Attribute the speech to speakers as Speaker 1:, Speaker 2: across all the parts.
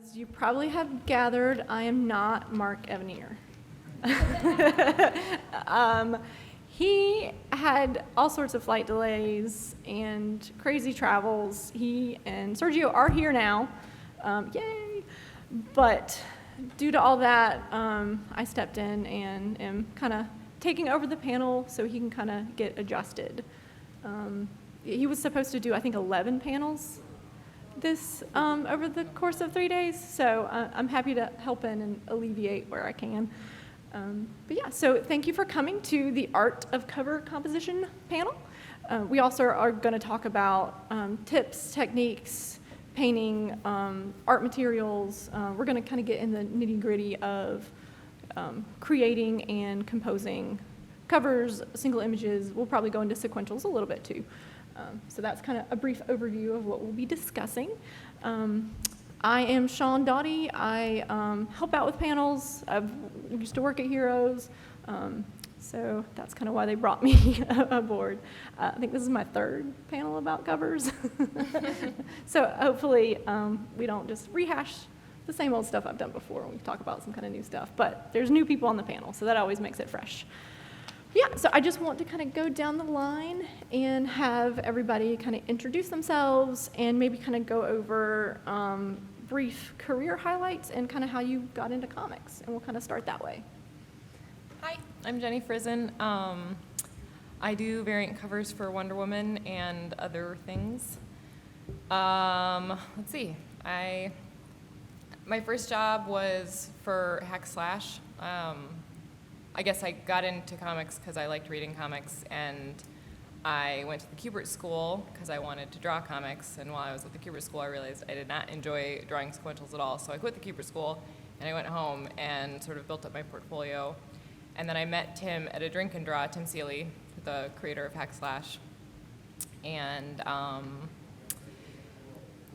Speaker 1: As you probably have gathered, I am not Mark Evanier. He had all sorts of flight delays and crazy travels. He and Sergio are here now, yay! But due to all that, I stepped in and am kind of taking over the panel so he can kind of get adjusted. He was supposed to do, I think, 11 panels this over the course of 3 days, so I'm happy to help in and alleviate where I can. But yeah, so thank you for coming to the Art of Cover Composition panel. We also are going to talk about tips, techniques, painting, art materials. We're going to kind of get in the nitty-gritty of creating and composing covers, single images. We'll probably go into sequentials a little bit too. So that's kind of a brief overview of what we'll be discussing. I am Shawn Daughhetee. I help out with panels. I used to work at Heroes, so that's kind of why they brought me aboard. I think this is my third panel about covers. So hopefully we don't just rehash the same old stuff I've done before when we talk about some kind of new stuff. But there's new people on the panel, so that always makes it fresh. Yeah, so I just want to kind of go down the line and have everybody kind of introduce themselves and maybe kind of go over brief career highlights and kind of how you got into comics, and we'll kind of start that way.
Speaker 2: Hi, I'm Jenny Frison. I do variant covers for Wonder Woman and other things. Let's see, my first job was for Hack Slash. I guess I got into comics because I liked reading comics, and I went to the Kubert School because I wanted to draw comics, and while I was at the Kubert School I realized I did not enjoy drawing sequentials at all, so I quit the Kubert School and I went home and sort of built up my portfolio. And then I met Tim at a drink and draw, Tim Seeley, the creator of Hack Slash, and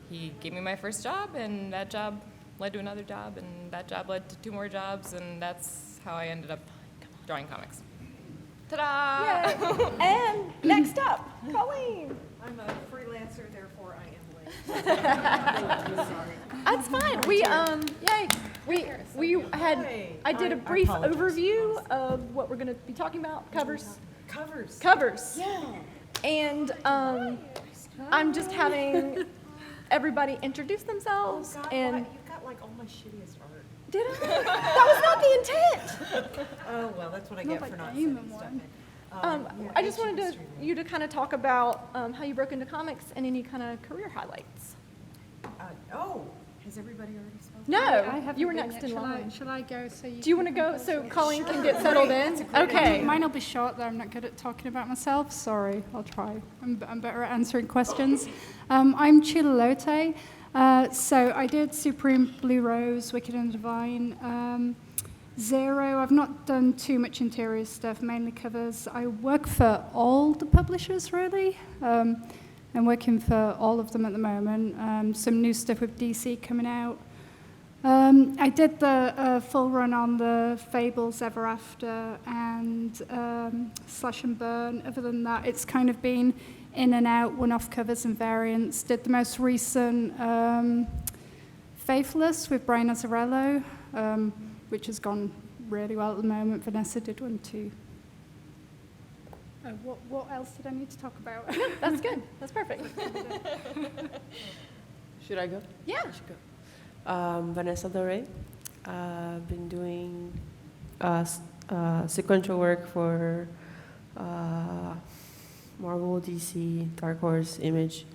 Speaker 2: he gave me my first job, and that job led to another job, and that job led to 2 more jobs, and that's how I ended up drawing comics. Ta-da!
Speaker 1: Yay. And next up, Colleen.
Speaker 3: I'm a freelancer, therefore I am late. Sorry.
Speaker 1: That's fine. I did a brief overview of what we're going to be talking about. Covers.
Speaker 3: Yeah.
Speaker 1: And I'm just having everybody introduce themselves.
Speaker 3: Oh God,
Speaker 1: and
Speaker 3: what? You've got like all my shittiest art.
Speaker 1: Did I? That was not the intent.
Speaker 3: Oh well, that's what I get for not sending stuff in. Yeah,
Speaker 1: I just wanted
Speaker 3: ancient
Speaker 1: you to kind of talk about how you broke into comics and any kind of career highlights.
Speaker 3: Has everybody already spoken?
Speaker 1: No,
Speaker 4: I haven't
Speaker 1: you were
Speaker 4: been
Speaker 1: next
Speaker 4: yet.
Speaker 1: in line.
Speaker 4: Shall I go? So
Speaker 1: Do you want to go so Colleen can get settled in?
Speaker 3: Great
Speaker 1: Okay.
Speaker 4: Mine will be short, though. I'm not good at talking about myself. Sorry, I'll try. I'm better at answering questions. I'm Tula Lotay. So I did Supreme, Blue Rose, Wicked and Divine, Zero. I've not done too much interior stuff, mainly covers. I work for all the publishers, really. I'm working for all of them at the moment. Some new stuff with DC coming out. I did the full run on the Fables Ever After and Slash and Burn. Other than that, it's kind of been in and out, one-off covers and variants. Did the most recent Faithless with Brian Azzarello, which has gone really well at the moment. Vanessa did one too. What else did I need to talk about?
Speaker 1: That's good. That's perfect.
Speaker 5: Should I go?
Speaker 1: Yeah.
Speaker 5: I should go. Vanesa Doran. I've been doing sequential work for Marvel, DC, Dark Horse, Image.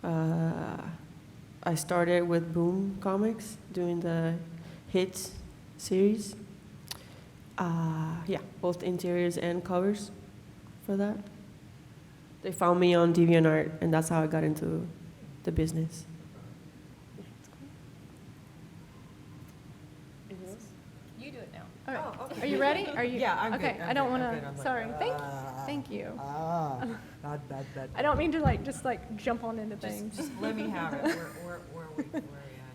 Speaker 5: I started with Boom Comics, doing the Hits series. Both interiors and covers for that. They found me on DeviantArt, and that's how I got into the business.
Speaker 2: You do it now.
Speaker 1: All right.
Speaker 3: Oh, okay.
Speaker 1: Are you ready? Are you?
Speaker 3: Yeah, I'm
Speaker 1: okay.
Speaker 3: good.
Speaker 1: I don't
Speaker 3: I'm
Speaker 1: want
Speaker 3: good. I'm
Speaker 1: to.
Speaker 3: like,
Speaker 1: Sorry. Thank you.
Speaker 3: Bad.
Speaker 1: I don't mean to just jump on into things.
Speaker 3: Just let me have it. Where are we at?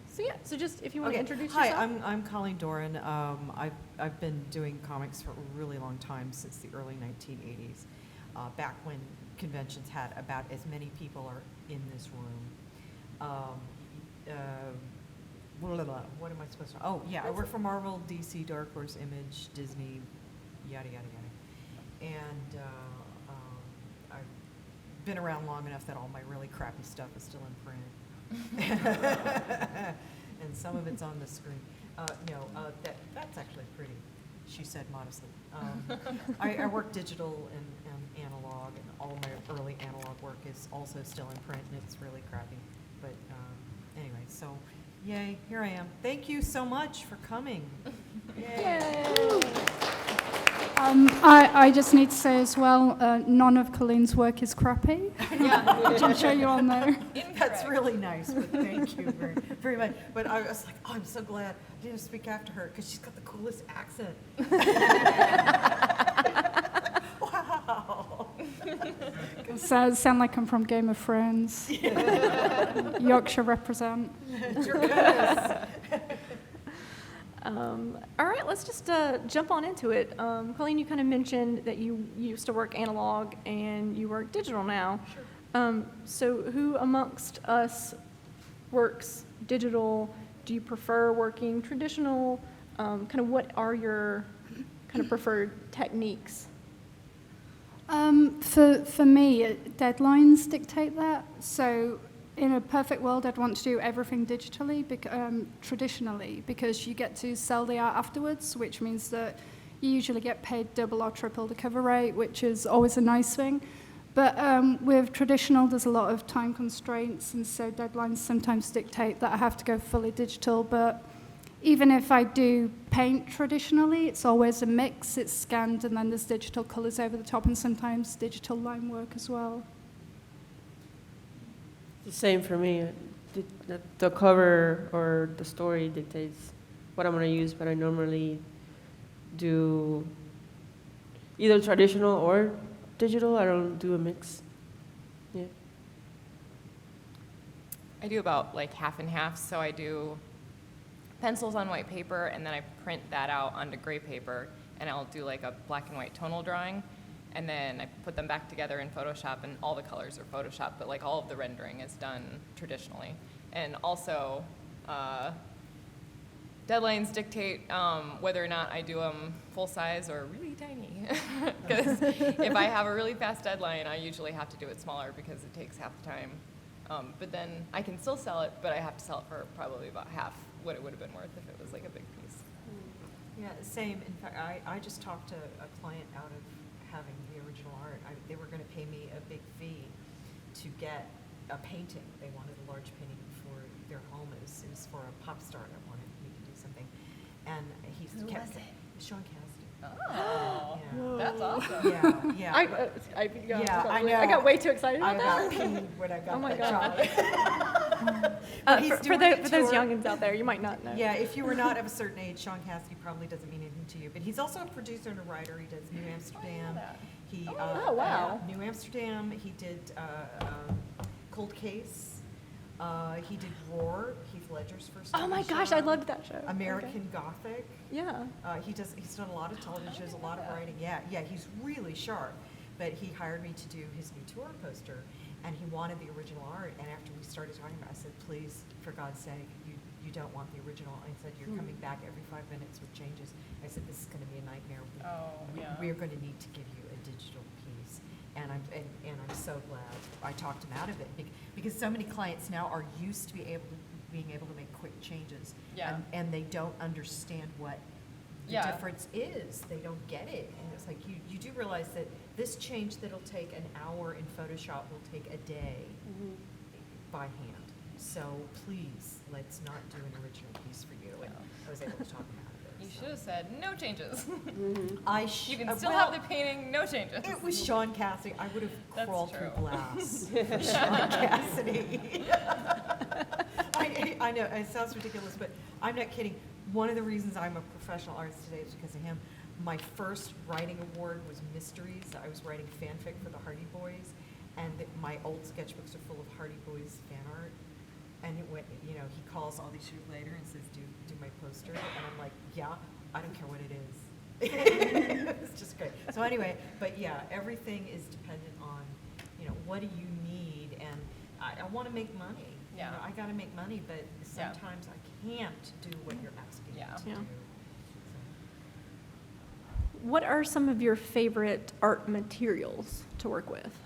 Speaker 1: So yeah. So just if you want
Speaker 3: Okay.
Speaker 1: to introduce
Speaker 3: Hi,
Speaker 1: yourself.
Speaker 3: I'm Colleen Doran. I've been doing comics for a really long time, since the early 1980s, back when conventions had about as many people are in this room. what am I supposed to, oh, yeah, I work for Marvel, DC, Dark Horse, Image, Disney, yada, yada, yada. And I've been around long enough that all my really crappy stuff is still in print. And some of it's on the screen. That's actually pretty, she said modestly. I work digital and analog, and all my early analog work is also still in print, and it's really crappy. But anyway, so yay, here I am. Thank you so much for coming. Yay.
Speaker 4: I just need to say as well, none of Colleen's work is crappy.
Speaker 2: Yeah.
Speaker 4: Which I'm sure you all know.
Speaker 3: That's really nice, but thank you very, very much. But I was like, oh, I'm so glad I didn't speak after her, because she's got the coolest accent. Wow.
Speaker 4: Sound like I'm from Game of Thrones. Yorkshire represent.
Speaker 3: Your goodness.
Speaker 1: All right, let's just jump on into it. Colleen, you kind of mentioned that you used to work analog and you work digital now. Sure. So who amongst us works digital? Do you prefer working traditional? Kind of what are your kind of preferred techniques?
Speaker 4: For me, deadlines dictate that. So in a perfect world, I'd want to do everything digitally, traditionally, because you get to sell the art afterwards, which means that you usually get paid double or triple the cover rate, which is always a nice thing. But with traditional, there's a lot of time constraints, and so deadlines sometimes dictate that I have to go fully digital. But even if I do paint traditionally, it's always a mix. It's scanned, and then there's digital colors over the top, and sometimes digital line work as well.
Speaker 5: The same for me. The cover or the story dictates what I'm going to use, but I normally do either traditional or digital. I don't do a mix. Yeah.
Speaker 2: I do about like half and half, so I do pencils on white paper, and then I print that out onto gray paper, and I'll do like a black and white tonal drawing, and then I put them back together in Photoshop, and all the colors are Photoshop, but like all of the rendering is done traditionally. And also, deadlines dictate whether or not I do them full size or really tiny. Because if I have a really fast deadline, I usually have to do it smaller because it takes half the time. But then I can still sell it, but I have to sell it for probably about half what it would have been worth if it was like a big piece.
Speaker 3: Yeah, same. In fact, I just talked to a client out of having the original art. They were going to pay me a big fee to get a painting. They wanted a large painting for their home. It was for a pop star that wanted me to do something. And he kept saying, Shawn Daughhetee.
Speaker 2: Oh,
Speaker 3: Yeah.
Speaker 2: that's awesome.
Speaker 3: Yeah.
Speaker 1: I got way too excited
Speaker 3: I
Speaker 1: about
Speaker 3: got
Speaker 1: that.
Speaker 3: peed when I got
Speaker 1: Oh my
Speaker 3: that
Speaker 1: God.
Speaker 3: job.
Speaker 1: For those youngins out there, you might not know.
Speaker 3: Yeah, if you were not of a certain age, Shawn Daughhetee probably doesn't mean anything to you. But he's also a producer and a writer. He does New Amsterdam. He,
Speaker 1: Oh, wow.
Speaker 3: New Amsterdam. He did Cold Case. He did Roar, Heath Ledger's first
Speaker 1: Oh my
Speaker 3: TV
Speaker 1: gosh,
Speaker 3: show.
Speaker 1: I loved that show.
Speaker 3: American Gothic.
Speaker 1: Yeah.
Speaker 3: He's done a lot of television shows, a lot of writing. Yeah, he's really sharp. But he hired me to do his new tour poster, and he wanted the original art. And after we started talking about it, I said, please, for God's sake, you don't want the original. I said, you're coming back every 5 minutes with changes. I said, this is going to be a nightmare. We're going to need to give you a digital piece. And I'm so glad I talked him out of it, because so many clients now are used to being able to make quick changes.
Speaker 2: Yeah.
Speaker 3: And they don't understand what the difference is. They don't get it. And it's like, you do realize that this change that'll take an hour in Photoshop will take a day by hand. So please, let's not do an original piece for you. And I was able to talk him out of it.
Speaker 2: You
Speaker 3: so.
Speaker 2: should have said no changes. You can still have the painting, no changes.
Speaker 3: It was Shawn Daughhetee. I would have
Speaker 2: That's
Speaker 3: crawled
Speaker 2: true.
Speaker 3: through glass for Shawn Daughhetee. I know, it sounds ridiculous, but I'm not kidding. One of the reasons I'm a professional artist today is because of him. My first writing award was Mysteries. I was writing fanfic for the Hardy Boys, and my old sketchbooks are full of Hardy Boys fan art. And it went, he calls all these years later and says, do my poster. And I'm like, yeah, I don't care what it is. It's just great. So anyway, but yeah, everything is dependent on, what do you need? And I want to make money.
Speaker 2: Yeah.
Speaker 3: I got to make money, but sometimes I can't do what you're asking
Speaker 2: Yeah.
Speaker 3: to
Speaker 1: Yeah.
Speaker 3: do.
Speaker 1: What are some of your favorite art materials to work with?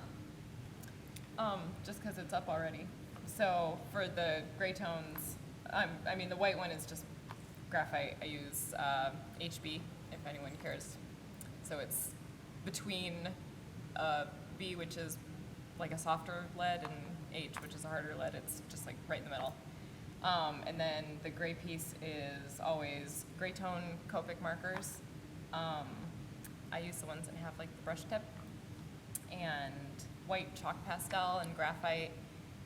Speaker 2: Just because it's up already. So for the gray tones, I mean, the white one is just graphite. I use HB, if anyone cares. So it's between B, which is like a softer lead, and H, which is a harder lead. It's just like right in the middle. And then the gray piece is always gray tone Copic markers. I use the ones that have like the brush tip, and white chalk pastel and graphite,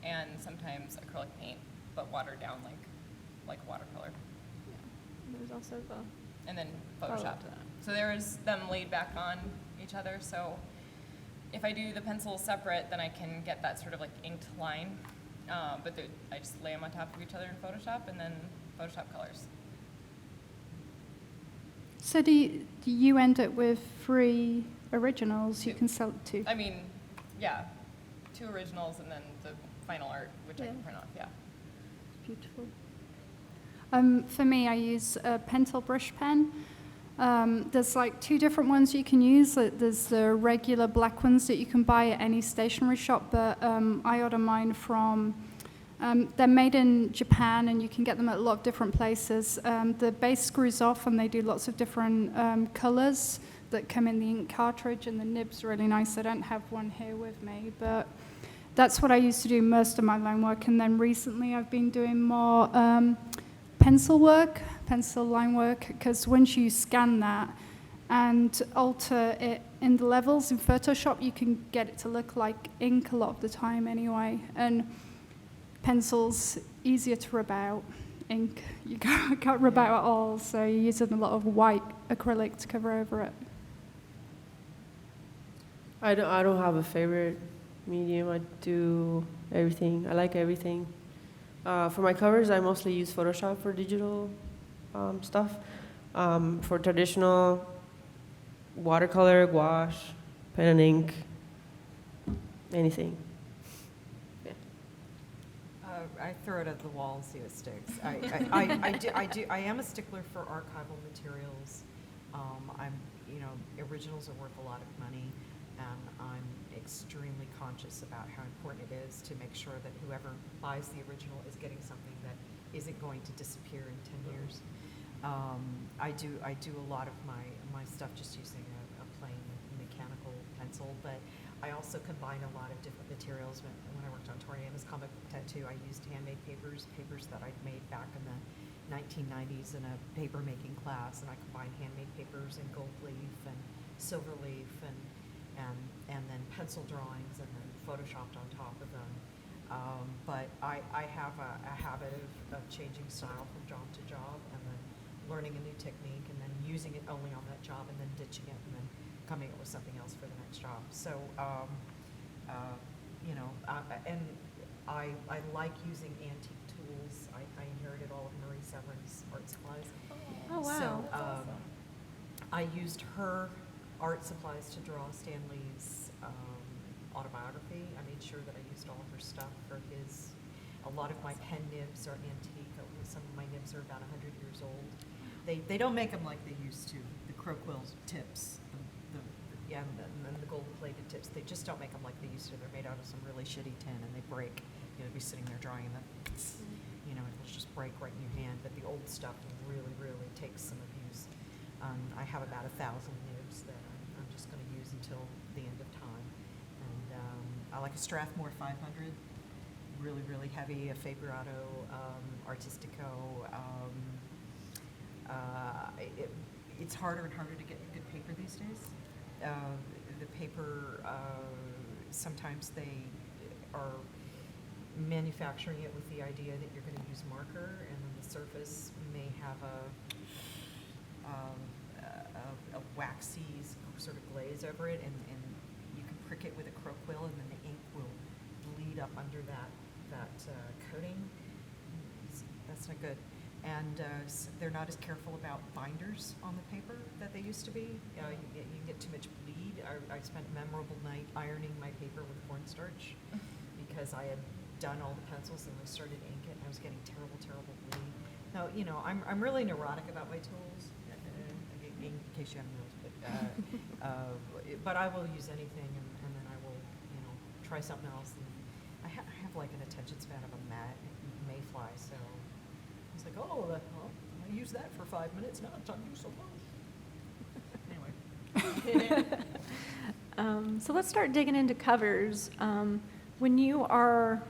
Speaker 2: and sometimes acrylic paint, but watered down like watercolor.
Speaker 1: There's also the
Speaker 2: And then
Speaker 1: follow
Speaker 2: Photoshop.
Speaker 1: up to that.
Speaker 2: So there's them laid back on each other. So if I do the pencils separate, then I can get that sort of like inked line. But I just lay them on top of each other in Photoshop, and then Photoshop colors.
Speaker 4: So do you end up with 3 originals you
Speaker 2: Two.
Speaker 4: can sell to?
Speaker 2: I mean, yeah, 2 originals and then the final art, which I can
Speaker 4: Yeah.
Speaker 2: print off, yeah.
Speaker 4: Beautiful. For me, I use a Pentel brush pen. There's like 2 different ones you can use. There's the regular black ones that you can buy at any stationery shop, but I order mine from, they're made in Japan, and you can get them at a lot of different places. The base screws off, and they do lots of different colors that come in the ink cartridge, and the nib's really nice. I don't have one here with me, but that's what I used to do most of my line work. And then recently I've been doing more pencil line work, because once you scan that and alter it in the levels in Photoshop, you can get it to look like ink a lot of the time anyway. And pencils, easier to rub out. Ink, you can't rub out at all, so you're using a lot of white acrylic to cover over it.
Speaker 5: I don't have a favorite medium. I do everything. I like everything. For my covers, I mostly use Photoshop for digital stuff. For traditional, watercolor, gouache, pen and ink, anything.
Speaker 3: I throw it at the wall and see what sticks. I am a stickler for archival materials. Originals are worth a lot of money, and I'm extremely conscious about how important it is to make sure that whoever buys the original is getting something that isn't going to disappear in 10 years. I do a lot of my stuff just using a plain mechanical pencil, but I also combine a lot of different materials. When I worked on Tori Amos comic book tattoo, I used handmade papers that I'd made back in the 1990s in a paper making class, and I combined handmade papers and gold leaf and silver leaf and then pencil drawings and then photoshopped on top of them. But I have a habit of changing style from job to job, and then learning a new technique, and then using it only on that job, and then ditching it, and then coming up with something else for the next job. So, and I like using antique tools. I inherited all of Marie Severin's art supplies.
Speaker 1: Oh, wow.
Speaker 3: So
Speaker 1: That's awesome.
Speaker 3: I used her art supplies to draw Stan Lee's autobiography. I made sure that I used all of her stuff for his. A lot of my pen nibs are antique. Some of my nibs are about 100 years old. They don't make them like they used to. The crow quill tips, and then the gold-plated tips. They just don't make them like they used to. They're made out of some really shitty tin, and they break. Be sitting there drawing, and then, it'll just break right in your hand. But the old stuff really, really takes some abuse. I have about 1,000 nibs that I'm just going to use until the end of time. And I like a Strathmore 500, really, really heavy, a Fabriano Artistico. It's harder and harder to get good paper these days. The paper, sometimes they are manufacturing it with the idea that you're going to use marker, and then the surface may have a waxy sort of glaze over it, and you can prick it with a crow quill, and then the ink will bleed up under that coating. That's not good. And they're not as careful about binders on the paper that they used to be. You can get too much bleed. I spent a memorable night ironing my paper with cornstarch because I had done all the pencils and I started ink it, and I was getting terrible, terrible bleed. No, you know, I'm really neurotic about my tools, in case you haven't noticed, but I will use anything, and then I will, you know, try something else. And I have like an attention span of a mayfly, so I was like, oh, well, I used that for 5 minutes, now it's on you so much. Anyway.
Speaker 1: So let's start digging into covers. When you are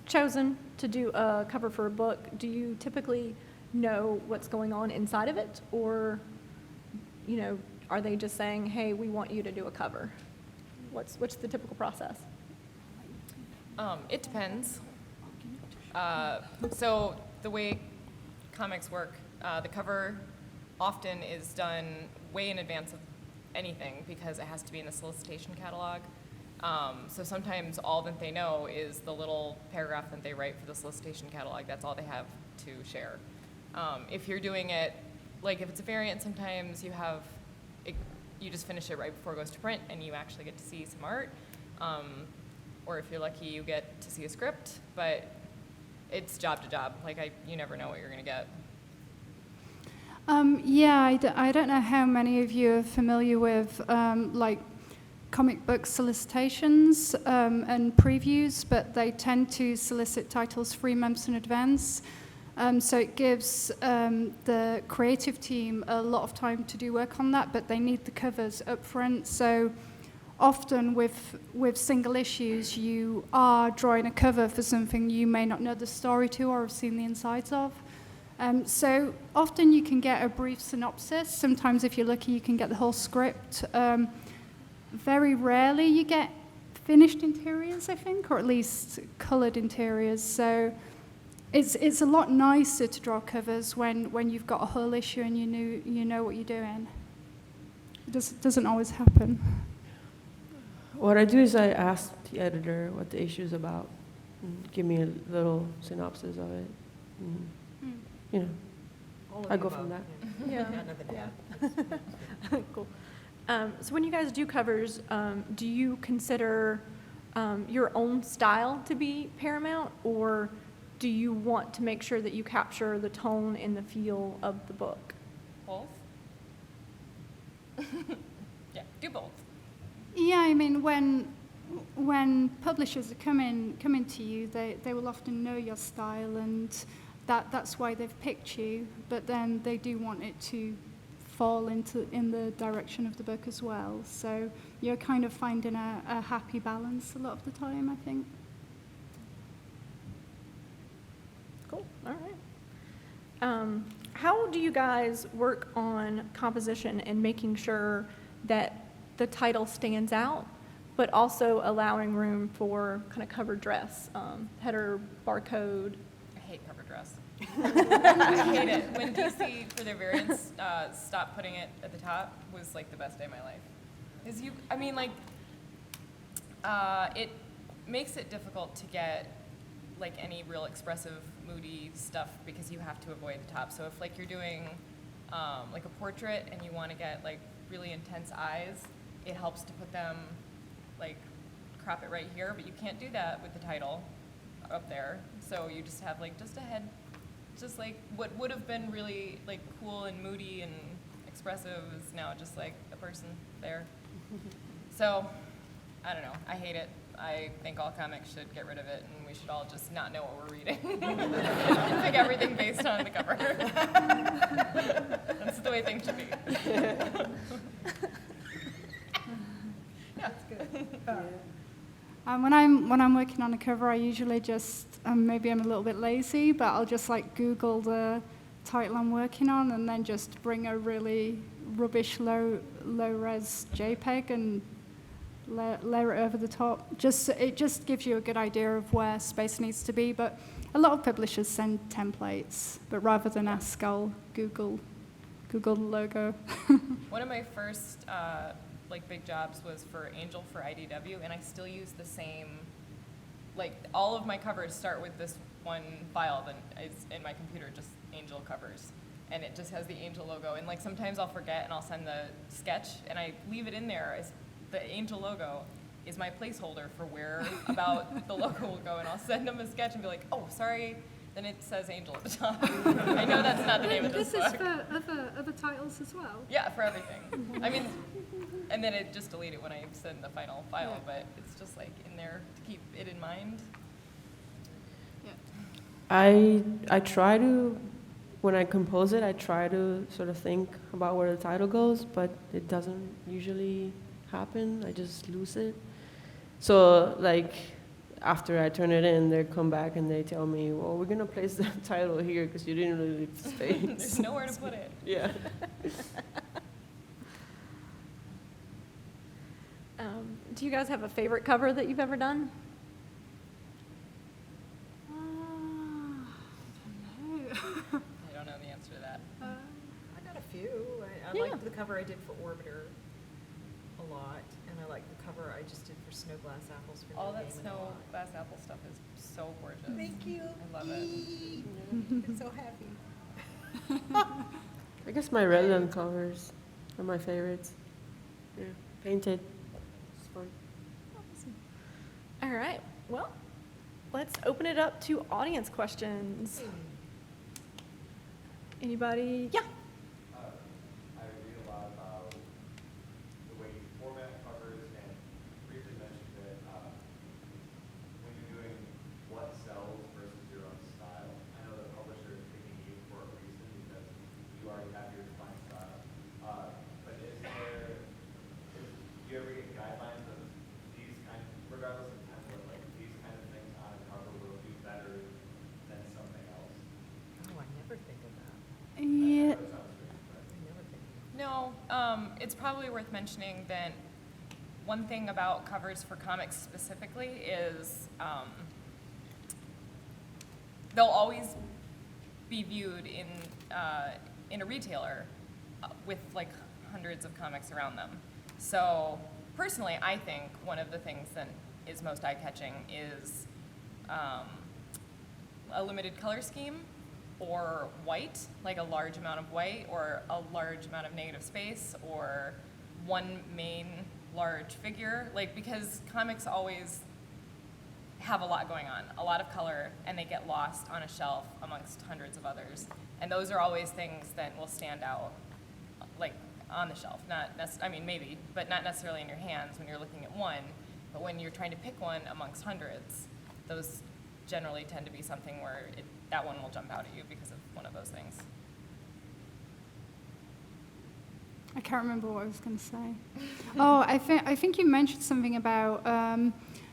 Speaker 1: chosen to do a cover for a book, do you typically know what's going on inside of it, or, you know, are they just saying, hey, we want you to do a cover? What's the typical process?
Speaker 2: It depends. So the way comics work, the cover often is done way in advance of anything because it has to be in the solicitation catalog. So sometimes all that they know is the little paragraph that they write for the solicitation catalog. That's all they have to share. If you're doing it, like if it's a variant, sometimes you just finish it right before it goes to print and you actually get to see some art. Or if you're lucky, you get to see a script, but it's job to job. Like you never know what you're gonna get.
Speaker 4: I don't know how many of you are familiar with like comic book solicitations and previews, but they tend to solicit titles 3 months in advance. So it gives the creative team a lot of time to do work on that, but they need the covers up front. So often with single issues, you are drawing a cover for something you may not know the story to or have seen the insides of. So often you can get a brief synopsis. Sometimes if you're lucky, you can get the whole script. Very rarely you get finished interiors, I think, or at least colored interiors. So it's a lot nicer to draw covers when you've got a whole issue and you know what you're doing. It doesn't always happen.
Speaker 5: What I do is I ask the editor what the issue is about, and give me a little synopsis of it. And, you know,
Speaker 3: All of
Speaker 5: I
Speaker 3: the
Speaker 5: go
Speaker 3: above,
Speaker 5: from that.
Speaker 3: Yeah.
Speaker 1: Yeah.
Speaker 3: Nothing to add.
Speaker 1: Cool. So when you guys do covers, do you consider your own style to be paramount, or do you want to make sure that you capture the tone and the feel of the book?
Speaker 2: Both? Yeah, do both.
Speaker 4: Yeah, I mean, when publishers are coming to you, they will often know your style, and that's why they've picked you. But then they do want it to fall in the direction of the book as well. So you're kind of finding a happy balance a lot of the time, I think.
Speaker 1: Cool. All right. How do you guys work on composition and making sure that the title stands out, but also allowing room for kind of cover dress, header, barcode?
Speaker 2: I hate cover dress. I hate it. When DC, for their variants, stopped putting it at the top was like the best day of my life. It makes it difficult to get like any real expressive, moody stuff because you have to avoid the top. So if like you're doing like a portrait and you want to get like really intense eyes, it helps to put them like crop it right here, but you can't do that with the title up there. So you just have like just a head, just like what would have been really like cool and moody and expressive is now just like a person there. So I don't know, I hate it. I think all comics should get rid of it, and we should all just not know what we're reading. And pick everything based on the cover. That's the way things should be. Yeah, it's good.
Speaker 4: When I'm working on a cover, I usually just maybe I'm a little bit lazy, but I'll just like Google the title I'm working on, and then just bring a really rubbish low res JPEG and layer it over the top. It just gives you a good idea of where space needs to be. But a lot of publishers send templates, but rather than ask, I'll Google the logo.
Speaker 2: One of my first like big jobs was for Angel for IDW, and I still use the same. Like all of my covers start with this one file that is in my computer, just Angel covers, and it just has the Angel logo. And like sometimes I'll forget and I'll send the sketch, and I leave it in there as the Angel logo is my placeholder for where about the logo will go, and I'll send them a sketch and be like, oh, sorry, then it says Angel at the top. I know that's not the name of this
Speaker 4: This is
Speaker 2: book.
Speaker 4: for other titles as well.
Speaker 2: Yeah, for everything. I mean, and then it just deleted when I send the final file, but it's just like in there to keep it in mind.
Speaker 5: I try to, when I compose it, I try to sort of think about where the title goes, but it doesn't usually happen. I just lose it. So like after I turn it in, they come back and they tell me, well, we're gonna place the title here because you didn't really leave the space.
Speaker 2: There's nowhere to put it.
Speaker 5: Yeah.
Speaker 1: Do you guys have a favorite cover that you've ever done?
Speaker 2: I don't know the answer to that.
Speaker 3: I got a few. I
Speaker 1: Yeah.
Speaker 3: liked the cover I did for Orbiter a lot, and I like the cover I just did for Snow Glass Apples for
Speaker 2: All
Speaker 3: Neil
Speaker 2: that
Speaker 3: Gaiman a
Speaker 2: snow
Speaker 3: lot.
Speaker 2: glass apple stuff is so gorgeous.
Speaker 3: Thank you.
Speaker 2: I love it.
Speaker 3: I'm so happy.
Speaker 5: I guess my Redland covers are my favorites. Yeah, painted. It's fun.
Speaker 1: All right, well, let's open it up to audience questions. Anybody? Yeah.
Speaker 6: I read a lot about the way you format covers and briefly mentioned that when you're doing what sells versus your own style. I know the publisher is picking you for a reason because you already have your defined style. But do you ever get guidelines of these kind of, regardless of template, like these kind of things on a cover will do better than something else?
Speaker 3: Oh, I never think of that.
Speaker 4: Yeah.
Speaker 6: That sounds strange, but.
Speaker 3: I never think of
Speaker 2: No, it's probably worth mentioning that one thing about covers for comics specifically is they'll always be viewed in a retailer with like hundreds of comics around them. So personally, I think one of the things that is most eye-catching is a limited color scheme, or white, like a large amount of white, or a large amount of negative space, or one main large figure, like, because comics always have a lot going on, a lot of color, and they get lost on a shelf amongst hundreds of others. And those are always things that will stand out, like, on the shelf. I mean, maybe, but not necessarily in your hands when you're looking at one, but when you're trying to pick one amongst hundreds, those generally tend to be something where that one will jump out at you because of one of those things.
Speaker 4: I can't remember what I was going to say. Oh, I think you mentioned something about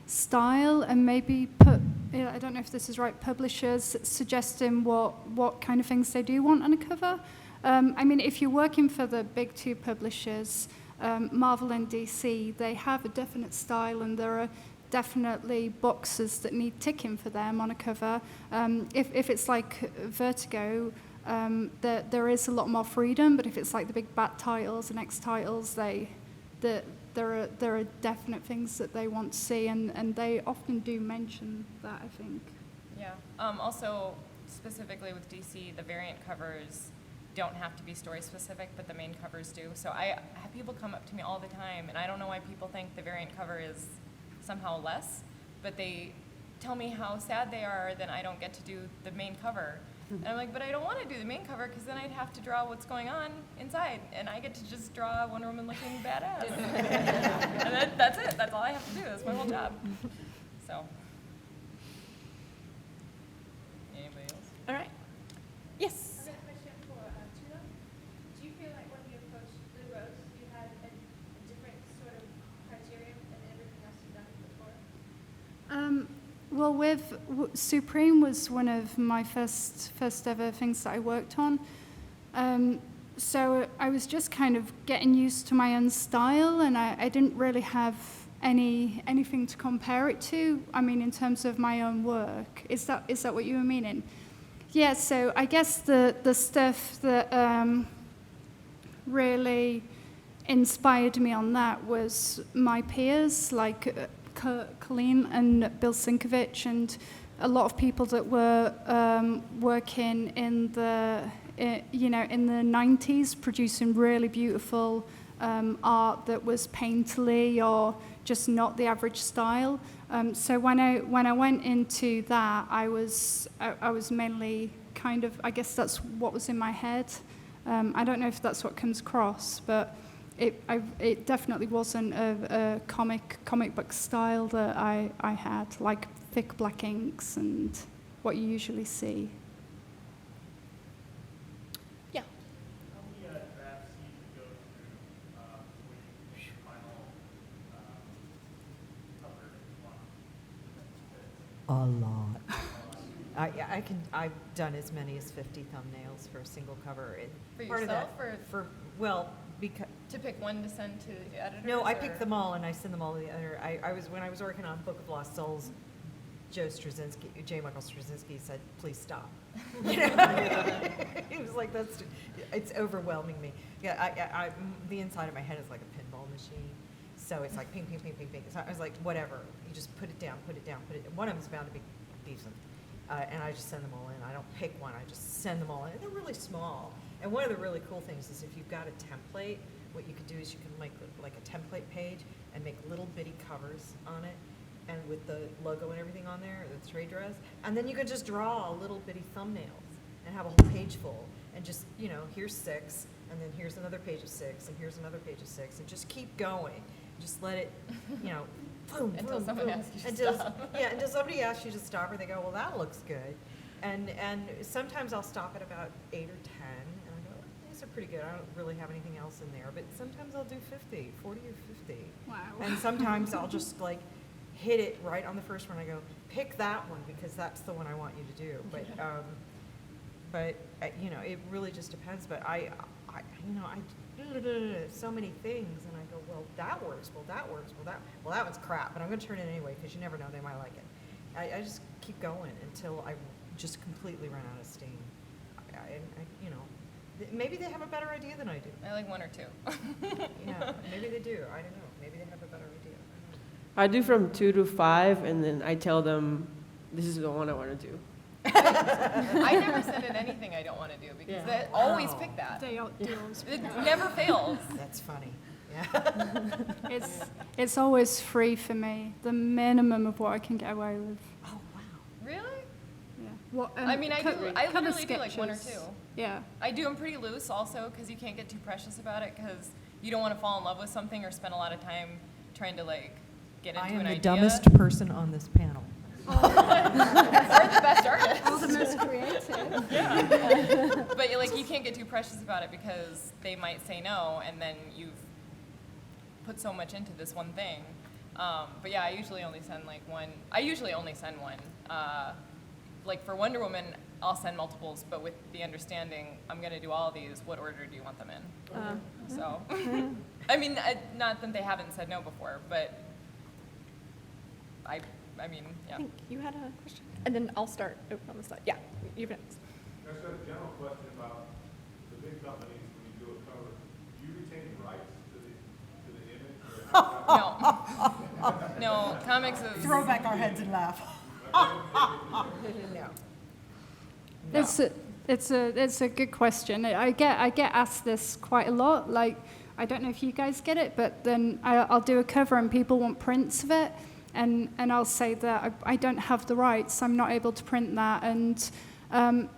Speaker 4: style and maybe I don't know if this is right, publishers suggesting what kind of things they do want on a cover. I mean, if you're working for the big two publishers, Marvel and DC, they have a definite style, and there are definitely boxes that need ticking for them on a cover. If it's like Vertigo, there is a lot more freedom, but if it's like the big Bat titles and X titles, there are definite things that they want to see, and they often do mention that, I think.
Speaker 2: Yeah. Also, specifically with DC, the variant covers don't have to be story specific, but the main covers do. So I have people come up to me all the time, and I don't know why people think the variant cover is somehow less, but they tell me how sad they are that I don't get to do the main cover. And I'm like, but I don't want to do the main cover because then I'd have to draw what's going on inside, and I get to just draw Wonder Woman looking badass. And that's it. That's all I have to do. That's my whole job. So, anybody else?
Speaker 1: All right. Yes.
Speaker 7: I've got a question for Tula. Do you feel like when you approached Blue Rose, you had a different sort of criteria than everything else you've done before?
Speaker 4: Well, Supreme was one of my first ever things that I worked on. So I was just kind of getting used to my own style, and I didn't really have anything to compare it to. I mean, in terms of my own work. Is that what you were meaning? Yeah. So I guess the stuff that really inspired me on that was my peers, like Colleen and Bill Sinkovich, and a lot of people that were working in the 90s, producing really beautiful art that was painterly or just not the average style. So when I went into that, I was mainly kind of, I guess that's what was in my head. I don't know if that's what comes across, but it definitely wasn't a comic book style that I had, like thick black inks and what you usually see.
Speaker 1: Yeah.
Speaker 8: How many drafts do you go through when you make your final cover?
Speaker 3: A lot. I've done as many as 50 thumbnails for a single cover. And
Speaker 2: For
Speaker 3: part of
Speaker 2: yourself,
Speaker 3: that,
Speaker 2: or
Speaker 3: because,
Speaker 2: to pick one to send to the editors?
Speaker 3: no, I
Speaker 2: or-
Speaker 3: pick them all and I send them all to the editor. When I was working on Book of Lost Souls, J. Michael Straczynski said, please stop. You know? He was like, it's overwhelming me. Yeah, the inside of my head is like a pinball machine. So it's like ping, ping, ping, ping, ping. So I was like, whatever, you just put it down. One of them's bound to be decent. And I just send them all in. I don't pick one, I just send them all in. And they're really small. And one of the really cool things is if you've got a template, what you could do is you can make like a template page and make little bitty covers on it, and with the logo and everything on there, the trade dress. And then you can just draw little bitty thumbnails and have a whole page full. And just, here's 6, and then here's another page of 6, and here's another page of 6, and just keep going. Just let it, boom,
Speaker 2: Until
Speaker 3: boom,
Speaker 2: someone
Speaker 3: boom.
Speaker 2: asks you to stop.
Speaker 3: Yeah, until somebody asks you to stop, or they go, well, that looks good. And sometimes I'll stop at about 8 or 10, and I go, these are pretty good. I don't really have anything else in there. But sometimes I'll do 40 or 50.
Speaker 4: Wow.
Speaker 3: And sometimes I'll just like hit it right on the first one. I go, pick that one because that's the one I want you to do. But it really just depends. But I so many things, and I go, well, that works. Well, that one's crap. But I'm going to turn it anyway because you never know, they might like it. I just keep going until I just completely run out of steam. Maybe they have a better idea than I do.
Speaker 2: I like 1 or 2.
Speaker 3: Yeah, maybe they do. I don't know. Maybe they have a better idea.
Speaker 5: I do from 2 to 5, and then I tell them this is the one I want to do.
Speaker 2: I never send in anything I don't want to do because
Speaker 5: Yeah.
Speaker 2: they always
Speaker 3: Wow.
Speaker 2: pick that.
Speaker 4: They always
Speaker 2: It never fails.
Speaker 3: That's funny. Yeah.
Speaker 4: It's always free for me. The minimum of what I can get away with.
Speaker 3: Oh, wow.
Speaker 2: Really?
Speaker 4: Yeah. What,
Speaker 2: I mean, I
Speaker 4: cover
Speaker 2: literally do like 1 or 2.
Speaker 4: sketches. Yeah.
Speaker 2: I do them pretty loose also because you can't get too precious about it because you don't want to fall in love with something or spend a lot of time trying to get into
Speaker 3: I
Speaker 2: an
Speaker 3: am
Speaker 2: idea.
Speaker 3: the dumbest person on this panel.
Speaker 2: We're the best artists.
Speaker 4: All the most creative.
Speaker 2: But you can't get too precious about it because they might say no, and then you've put so much into this one thing. But yeah, I usually only send one. I usually only send one. For Wonder Woman, I'll send multiples, but with the understanding I'm going to do all of these. What order do you want them in? So, I mean, not that they haven't said no before, but I mean, yeah.
Speaker 1: I think you had a question, and then I'll start over on the side. Yeah, you next.
Speaker 6: I just got a general question about the big companies when you do a cover. Do you retain the rights to the image? Or
Speaker 2: No, comics is.
Speaker 3: Throw back our heads and laugh. No.
Speaker 4: It's a good question. I get asked this quite a lot. I don't know if you guys get it, but then I'll do a cover and people want prints of it, and I'll say that I don't have the rights. I'm not able to print that, and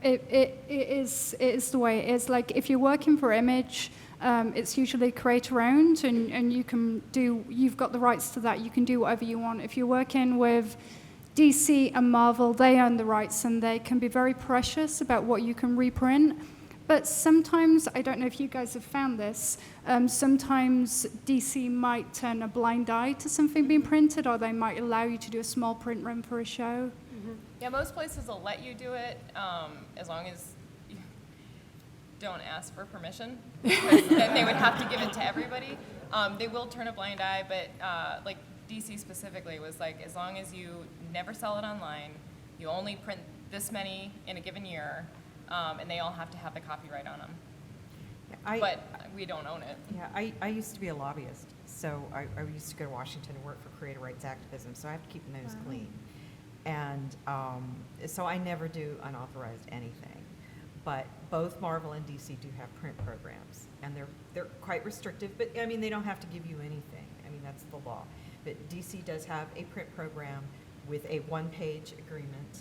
Speaker 4: it is the way it is. If you're working for Image, it's usually creator owned, and you've got the rights to that. You can do whatever you want. If you're working with DC and Marvel, they own the rights, and they can be very precious about what you can reprint. But sometimes, I don't know if you guys have found this, sometimes DC might turn a blind eye to something being printed, or they might allow you to do a small print run for a show.
Speaker 2: Yeah, most places will let you do it as long as you don't ask for permission. Then they would have to give it to everybody. They will turn a blind eye, but DC specifically was as long as you never sell it online, you only print this many in a given year, and they all have to have the copyright on them. But we don't own it.
Speaker 3: Yeah, I used to be a lobbyist, so I used to go to Washington and work for creator rights activism, so I have to keep my nose clean. And so I never do unauthorized anything. but both Marvel and DC do have print programs, and they're quite restrictive, but, I mean, they don't have to give you anything. I mean, that's the law. But DC does have a print program with a one-page agreement,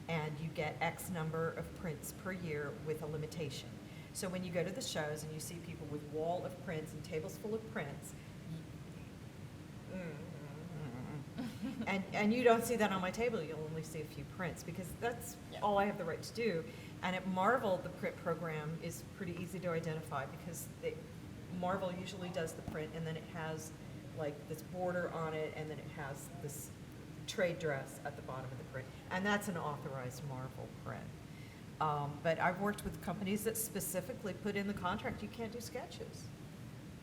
Speaker 3: and you get X number of prints per year with a limitation. So when you go to the shows and you see people with wall of prints and tables full of prints, and you don't see that on my table, you'll only see a few prints, because that's all I have the right to do. And at Marvel, the print program is pretty easy to identify, because Marvel usually does the print, and then it has like this border on it, and then it has this trade dress at the bottom of the print, and that's an authorized Marvel print. But I've worked with companies that specifically put in the contract, you can't do sketches.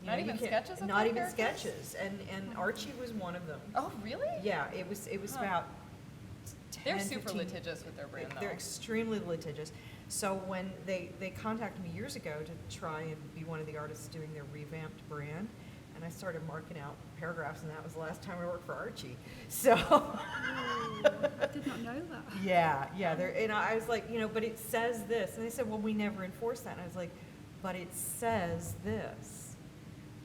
Speaker 2: Not even sketches of
Speaker 3: Not
Speaker 2: the
Speaker 3: even
Speaker 2: characters?
Speaker 3: sketches, and Archie was one of them.
Speaker 2: Oh, really?
Speaker 3: Yeah, it was
Speaker 2: Huh.
Speaker 3: about 10,
Speaker 2: They're super
Speaker 3: 15
Speaker 2: litigious with their brand, though.
Speaker 3: They're extremely litigious. So when they contacted me years ago to try and be one of the artists doing their revamped brand, and I started marking out paragraphs, and that was the last time I worked for Archie. So,
Speaker 4: I did not know that.
Speaker 3: yeah, and I was like, but it says this. And they said, well, we never enforce that. And I was like, but it says this.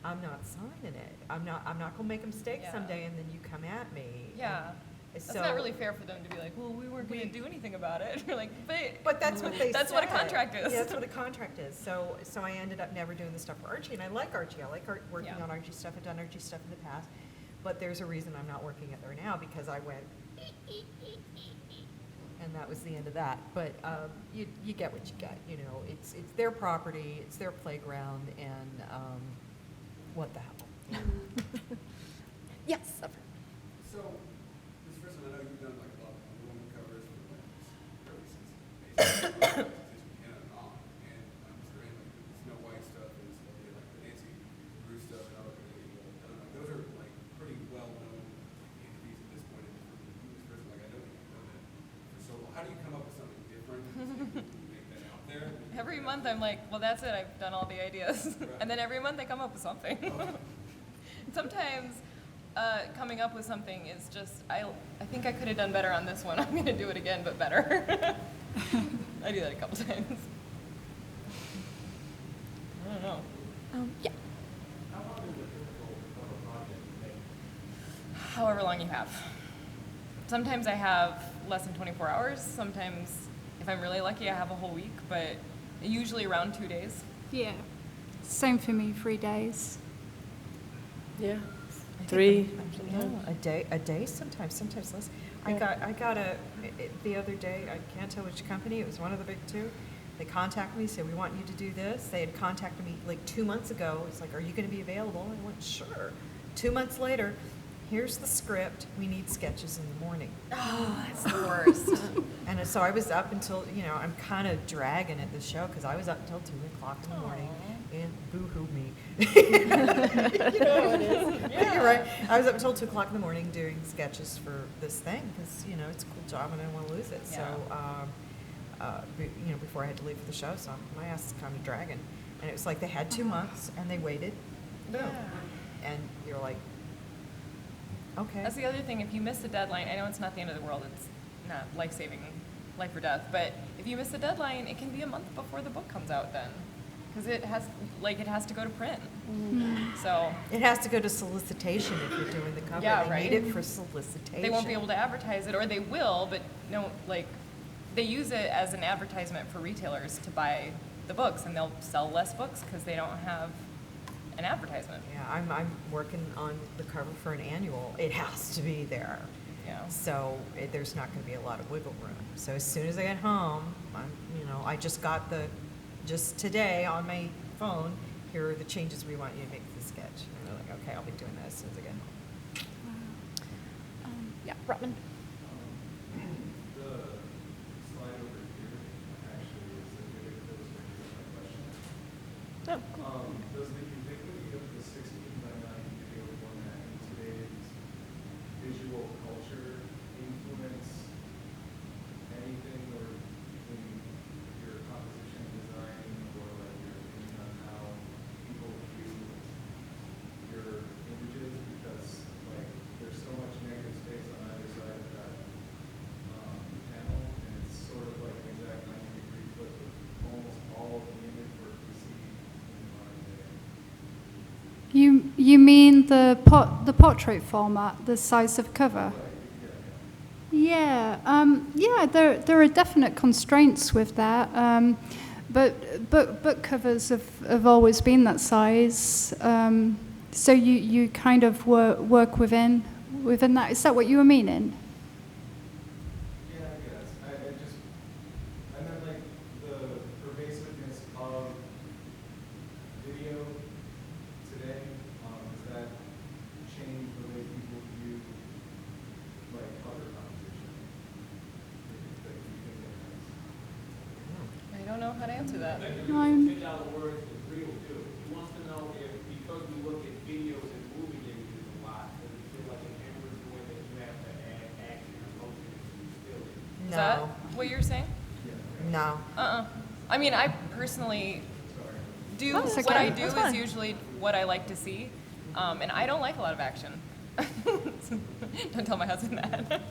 Speaker 3: I'm not signing it. I'm not gonna make a mistake
Speaker 2: Yeah.
Speaker 3: someday, and then you come at me.
Speaker 2: Yeah.
Speaker 3: And
Speaker 2: That's
Speaker 3: so,
Speaker 2: not really fair for them to be like, well, we weren't going to do anything about it. You're like,
Speaker 3: But that's what they
Speaker 2: That's what a
Speaker 3: said.
Speaker 2: contract is.
Speaker 3: Yeah, that's what a contract is. So I ended up never doing the stuff for Archie, and I like Archie. I like working
Speaker 2: Yeah.
Speaker 3: on Archie stuff. I've done Archie stuff in the past. But there's a reason I'm not working at there now, because I went, and that was the end of that. But you get what you get, It's their property, it's their playground, and what the hell?
Speaker 1: Yes.
Speaker 9: So, Ms. Frison, I know you've done like a lot of woman covers for like early since basically Hannah and on, and I'm just saying like the Snow White stuff and stuff, like the Nancy Drew stuff and all that. Those are like pretty well known entities at this point. And for you, Ms. Frison, like I know that you've done that for so long. How do you come up with something different to make that out there?
Speaker 2: every month I'm like, well, that's it. I've done all the ideas. And then every month I come up with something. Sometimes coming up with something is just, I think I could have done better on this one. I'm going to do it again, but better. I do that a couple times. I don't know.
Speaker 1: Yeah.
Speaker 6: How long is a typical cover project take?
Speaker 2: However long you have. Sometimes I have less than 24 hours. Sometimes, if I'm really lucky, I have a whole week, but usually around 2 days.
Speaker 4: Yeah. Same for me, 3 days.
Speaker 5: Yeah.
Speaker 3: I think
Speaker 5: 3.
Speaker 3: a day sometimes less. I got the other day, I can't tell which company, it was one of the big two. They contacted me, said, we want you to do this. They had contacted me like 2 months ago. It's like, are you going to be available? I went, sure. 2 months later, here's the script. We need sketches in the morning.
Speaker 2: Oh, that's the worst.
Speaker 3: And so I was up until, I'm kind of dragging at this show, because I was up until 2 o'clock in the morning. And boo-hoo me. You know how it is.
Speaker 2: Yeah.
Speaker 3: You're right. I was up until 2 o'clock in the morning doing sketches for this thing, because, it's a cool job and I didn't want to lose it.
Speaker 2: Yeah.
Speaker 3: So, before I had to leave for the show, so my ass is kind of dragging. And it was like they had 2 months and they waited. Boom.
Speaker 2: Yeah.
Speaker 3: And you're like, okay.
Speaker 2: That's the other thing. If you miss the deadline, I know it's not the end of the world. It's not life-saving, life or death. But if you miss the deadline, it can be a month before the book comes out then. Because it has to go to print. So
Speaker 3: It has to go to solicitation if you're doing the cover.
Speaker 2: Yeah,
Speaker 3: They
Speaker 2: right.
Speaker 3: need it for solicitation.
Speaker 2: they won't be able to advertise it, or they will, but no, they use it as an advertisement for retailers to buy the books, and they'll sell less books because they don't have an advertisement.
Speaker 3: Yeah, I'm working on the cover for an annual. It has to be there.
Speaker 2: Yeah.
Speaker 3: So there's not going to be a lot of wiggle room. So as soon as I get home, I just got just today on my phone, here are the changes we want you to make to the sketch. And they're like, okay, I'll be doing that as soon as I get home.
Speaker 1: Yeah, Robin.
Speaker 6: The slide over here actually is a good illustration of my question.
Speaker 1: Oh, cool.
Speaker 6: Does the ubiquity of the 16 by 9 video format in today's visual culture influence anything or in your composition design or like your opinion on how people view your images? Because like there's so much negative space on either side of that panel, and it's sort of like an exact 90-degree flip of
Speaker 4: You mean the portrait format, the size of cover? Yeah, yeah. There are definite constraints with that, but book covers have always been that size. So you kind of work within that. Is that what you were meaning?
Speaker 6: Yeah, I guess. I meant like the pervasiveness of video today. Has that changed the way people view like other competition? That you think it has?
Speaker 2: I don't know how to answer that.
Speaker 4: I'm-
Speaker 10: $10 words is real too. He wants to know if, because we look at videos and movie images a lot, does it feel like an camera's doing that you have to add action or motion to still it?
Speaker 2: Is that what you're saying?
Speaker 3: No.
Speaker 2: I mean, I personally do,
Speaker 1: Oh, that's
Speaker 2: what
Speaker 1: okay.
Speaker 2: I do
Speaker 1: That's
Speaker 2: is
Speaker 1: fine.
Speaker 2: usually what I like to see, and I don't like a lot of action. Don't tell my husband that.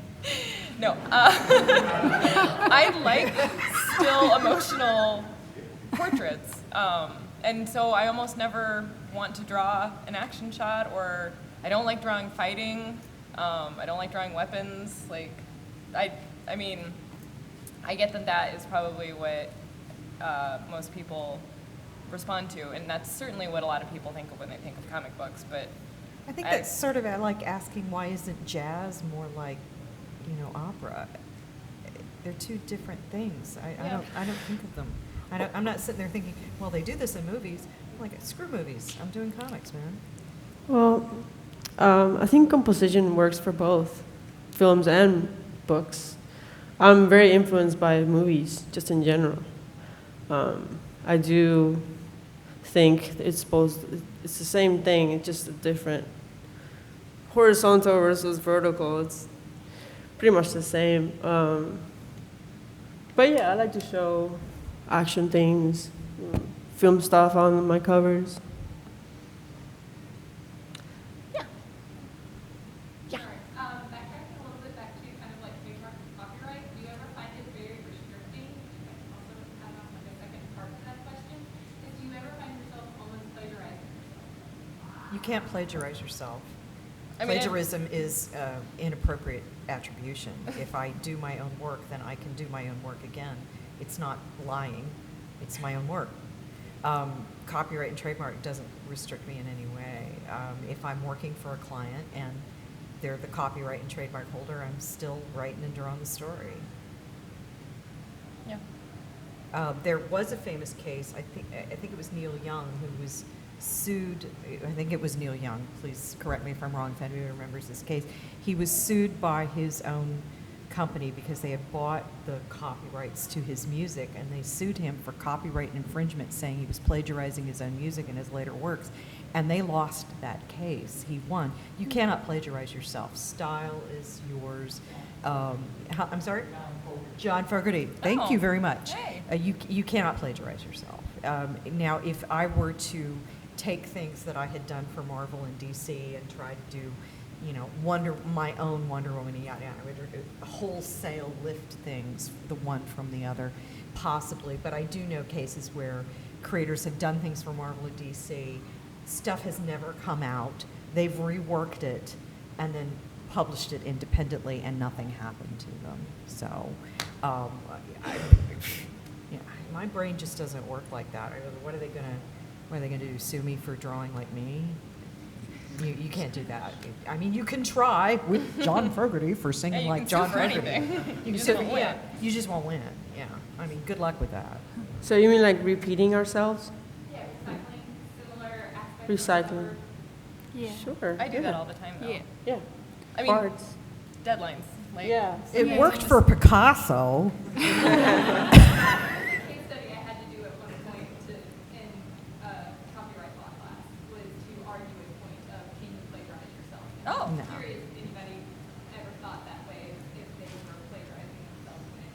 Speaker 2: No, I like still emotional portraits, and so I almost never want to draw an action shot, or I don't like drawing fighting. I don't like drawing weapons. Like, I mean, I get that is probably what most people respond to, and that's certainly what a lot of people think of when they think of comic books. But
Speaker 3: I think that's sort of like asking why isn't jazz more like, opera? They're two different things. I
Speaker 2: Yeah.
Speaker 3: don't think of them. I'm not sitting there thinking, well, they do this in movies. I'm like, screw movies. I'm doing comics, man.
Speaker 5: Well, I think composition works for both films and books. I'm very influenced by movies, just in general. I do think it's the same thing, it's just a different horizontal versus vertical. It's pretty much the same. But yeah, I like to show action things, film stuff on my covers.
Speaker 7: Backtracking a little bit back to kind of like trademark and copyright, do you ever find it very restricting? I also have like a second part to that question. Is do you ever find yourself almost plagiarizing yourself?
Speaker 3: You can't plagiarize yourself.
Speaker 2: I mean,
Speaker 3: Plagiarism is inappropriate attribution. If I do my own work, then I can do my own work again. It's not lying, it's my own work. Copyright and trademark doesn't restrict me in any way. If I'm working for a client and they're the copyright and trademark holder, I'm still writing and drawing the story.
Speaker 2: yeah.
Speaker 3: There was a famous case, I think it was Neil Young, who was sued. I think it was Neil Young. Please correct me if I'm wrong, if anybody remembers this case. He was sued by his own company because they had bought the copyrights to his music, and they sued him for copyright infringement, saying he was plagiarizing his own music in his later works. And they lost that case. He won. You cannot plagiarize yourself. Style is yours. I'm sorry? John Fogerty. Thank you
Speaker 2: Oh,
Speaker 3: very much.
Speaker 2: hey.
Speaker 3: You cannot plagiarize yourself. Now, if I were to take things that I had done for Marvel and DC and try to do, my own Wonder Woman, I would wholesale lift things, the one from the other, possibly. But I do know cases where creators have done things for Marvel and DC. Stuff has never come out. They've reworked it and then published it independently, and nothing happened to them. So, my brain just doesn't work like that. What are they gonna do? Sue me for drawing like me? You can't do that. I mean, you can try with John Fogerty for singing
Speaker 2: Yeah, you
Speaker 3: like
Speaker 2: can
Speaker 3: John
Speaker 2: sue for
Speaker 3: Fogerty.
Speaker 2: anything.
Speaker 3: You
Speaker 2: You
Speaker 3: can
Speaker 2: just won't
Speaker 3: yeah,
Speaker 2: win.
Speaker 3: you just won't win. Yeah. I mean, good luck with that.
Speaker 5: So you mean like repeating ourselves?
Speaker 7: Yeah, recycling, similar aspects.
Speaker 5: Recycling.
Speaker 4: Yeah.
Speaker 5: Sure.
Speaker 2: I do that all the time, though.
Speaker 4: Yeah.
Speaker 5: Yeah.
Speaker 2: I mean,
Speaker 5: Parts.
Speaker 2: deadlines. Like,
Speaker 5: Yeah.
Speaker 3: It
Speaker 4: Yeah.
Speaker 3: worked for Picasso.
Speaker 7: The case study I had to do at one point in copyright law class was to argue a point of can you plagiarize yourself? And
Speaker 2: Oh.
Speaker 7: I'm
Speaker 3: No.
Speaker 7: curious if anybody ever thought that way, if they were plagiarizing themselves when it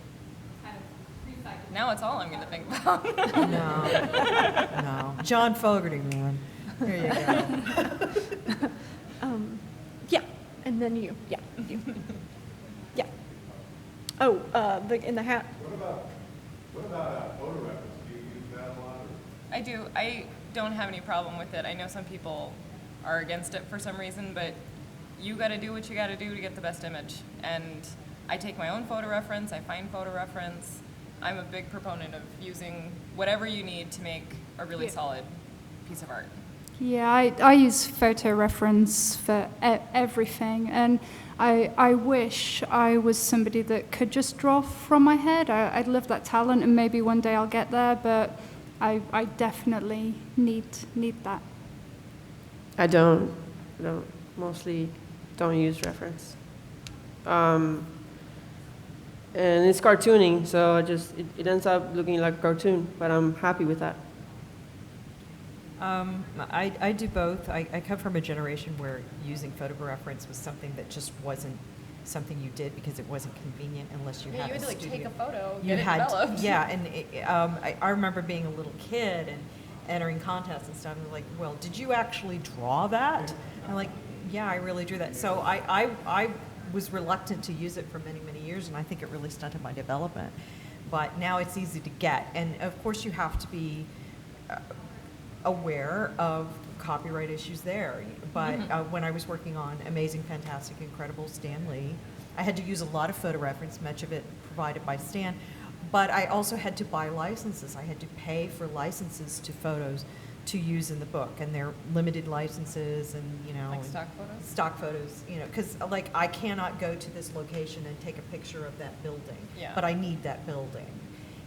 Speaker 7: kind of recycled.
Speaker 2: now it's all I'm going to think about.
Speaker 3: No. John Fogerty, man. There you go.
Speaker 1: Yeah, and then you. Yeah, you. Yeah. Oh, in the hat.
Speaker 6: What about photo reference? Do you use that a lot? Or?
Speaker 2: I do. I don't have any problem with it. I know some people are against it for some reason, but you got to do what you got to do to get the best image. And I take my own photo reference, I find photo reference. I'm a big proponent of using whatever you need to make a really solid piece of art.
Speaker 4: Yeah, I use photo reference for everything, and I wish I was somebody that could just draw from my head. I'd love that talent, and maybe one day I'll get there, but I definitely need that.
Speaker 5: I don't mostly don't use reference. And it's cartooning, so it ends up looking like a cartoon, but I'm happy with that.
Speaker 3: I do both. I come from a generation where using photo reference was something that just wasn't something you did because it wasn't convenient unless you
Speaker 2: Yeah,
Speaker 3: had
Speaker 2: you had
Speaker 3: a
Speaker 2: to like
Speaker 3: studio.
Speaker 2: take a photo,
Speaker 3: You
Speaker 2: get it
Speaker 3: had
Speaker 2: developed.
Speaker 3: yeah, and I remember being a little kid and entering contests and stuff, and they're like, well, did you actually draw that? And I'm like, yeah, I really drew that. So I was reluctant to use it for many, many years, and I think it really stunted my development. But now it's easy to get, and of course you have to be aware of copyright issues there. But when I was working on Amazing, Fantastic, Incredible Stan Lee, I had to use a lot of photo reference, much of it provided by Stan, but I also had to buy licenses. I had to pay for licenses to photos to use in the book, and they're limited licenses, and
Speaker 2: Like stock photos?
Speaker 3: Stock photos, because like I cannot go to this location and take a picture of that building,
Speaker 2: Yeah.
Speaker 3: but I need that building.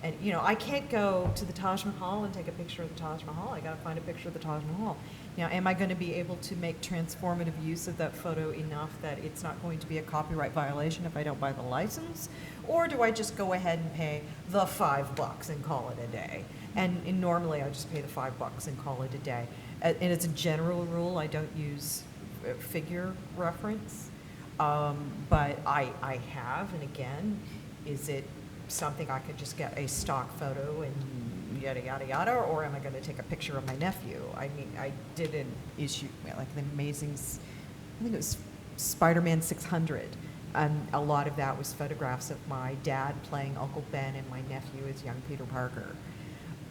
Speaker 3: And, I can't go to the Taj Mahal and take a picture of the Taj Mahal. I got to find a picture of the Taj Mahal. Now, am I going to be able to make transformative use of that photo enough that it's not going to be a copyright violation if I don't buy the license? Or do I just go ahead and pay the $5 and call it a day? And normally I just pay the $5 and call it a day. And it's a general rule. I don't use figure reference. But I have, and again, is it something I could just get a stock photo and yada, yada, yada, or am I going to take a picture of my nephew? I mean, I did an issue, like the amazing, I think it was Spider-Man 600, and a lot of that was photographs of my dad playing Uncle Ben and my nephew as young Peter Parker.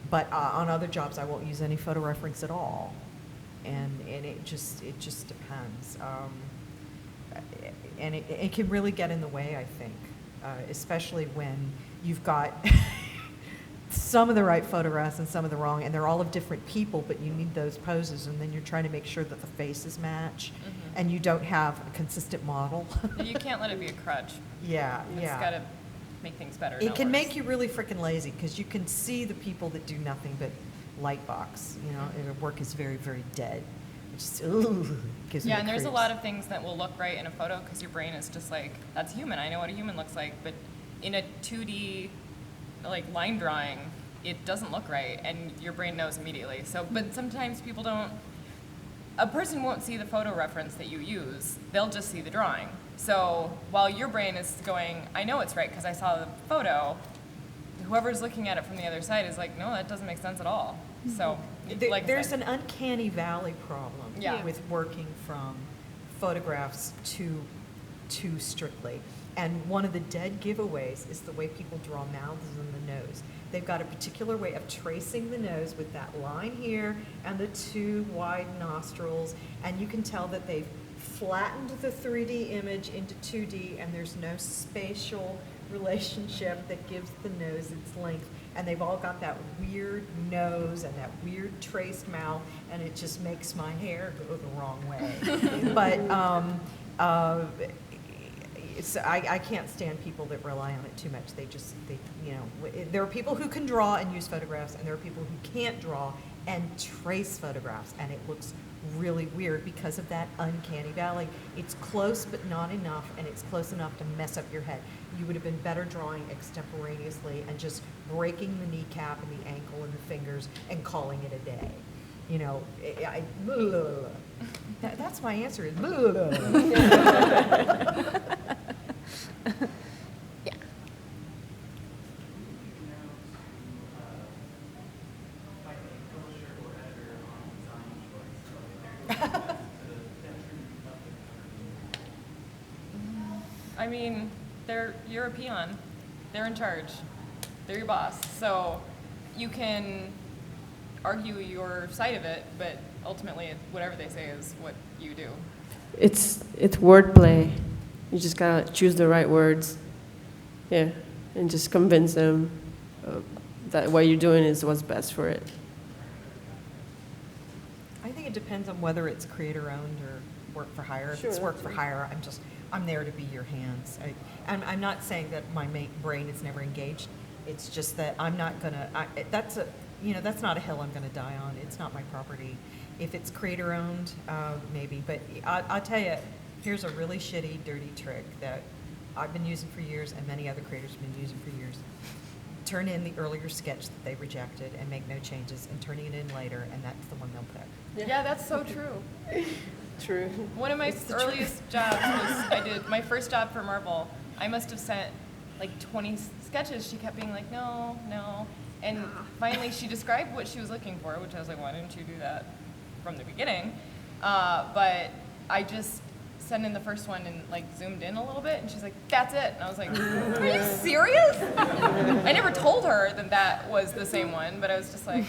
Speaker 3: But on other jobs, I won't use any photo reference at all, and it just depends. And it can really get in the way, I think, especially when you've got some of the right photographs and some of the wrong, and they're all of different people, but you need those poses, and then you're trying to make sure that the faces match, and you don't have a consistent model.
Speaker 2: You can't let it be a crutch.
Speaker 3: Yeah,
Speaker 2: It's
Speaker 3: yeah.
Speaker 2: got to make things better.
Speaker 3: It
Speaker 2: not
Speaker 3: can
Speaker 2: worse.
Speaker 3: make you really freaking lazy, because you can see the people that do nothing but light box, and their work is very, very dead. Which is, gives me
Speaker 2: Yeah,
Speaker 3: the
Speaker 2: and there's a
Speaker 3: creeps.
Speaker 2: lot of things that will look right in a photo because your brain is just like, that's human. I know what a human looks like. But in a 2D like line drawing, it doesn't look right, and your brain knows immediately. So, but sometimes people don't. A person won't see the photo reference that you use. They'll just see the drawing. So while your brain is going, I know it's right because I saw the photo, whoever's looking at it from the other side is like, no, that doesn't make sense at all. So, like I
Speaker 3: There's
Speaker 2: said,
Speaker 3: an uncanny valley problem
Speaker 2: Yeah.
Speaker 3: with working from photographs too strictly. And one of the dead giveaways is the way people draw mouths and the nose. They've got a particular way of tracing the nose with that line here and the two wide nostrils, and you can tell that they've flattened the 3D image into 2D, and there's no spatial relationship that gives the nose its length. And they've all got that weird nose and that weird traced mouth, and it just makes my hair go the wrong way. But I can't stand people that rely on it too much. There are people who can draw and use photographs, and there are people who can't draw and trace photographs, and it looks really weird because of that uncanny valley. It's close but not enough, and it's close enough to mess up your head. You would have been better drawing extemporaneously and just breaking the kneecap and the ankle and the fingers and calling it a day. That's my answer is
Speaker 2: yeah. I mean, they're European. They're in charge. They're your boss. So you can argue your side of it, but ultimately, whatever they say is what you do.
Speaker 5: It's wordplay. You just gotta choose the right words. Yeah, and just convince them that what you're doing is what's best for it.
Speaker 3: I think it depends on whether it's creator-owned or work for hire. If it's work for hire, I'm there to be your hands. I'm not saying that my brain is never engaged. It's just that I'm not gonna, that's not a hill I'm gonna die on. It's not my property. If it's creator-owned, maybe. But I'll tell you, here's a really shitty, dirty trick that I've been using for years and many other creators have been using for years. Turn in the earlier sketch that they rejected and make no changes, and turning it in later, and that's the one they'll pick.
Speaker 2: Yeah, that's so true.
Speaker 5: True.
Speaker 2: One of my earliest jobs was my first job for Marvel. I must have sent like 20 sketches. She kept being like, no. And finally she described what she was looking for, which I was like, why didn't you do that from the beginning? But I just sent in the first one and like zoomed in a little bit, and she's like, that's it. And I was like, are you serious? I never told her that was the same one, but I was just like,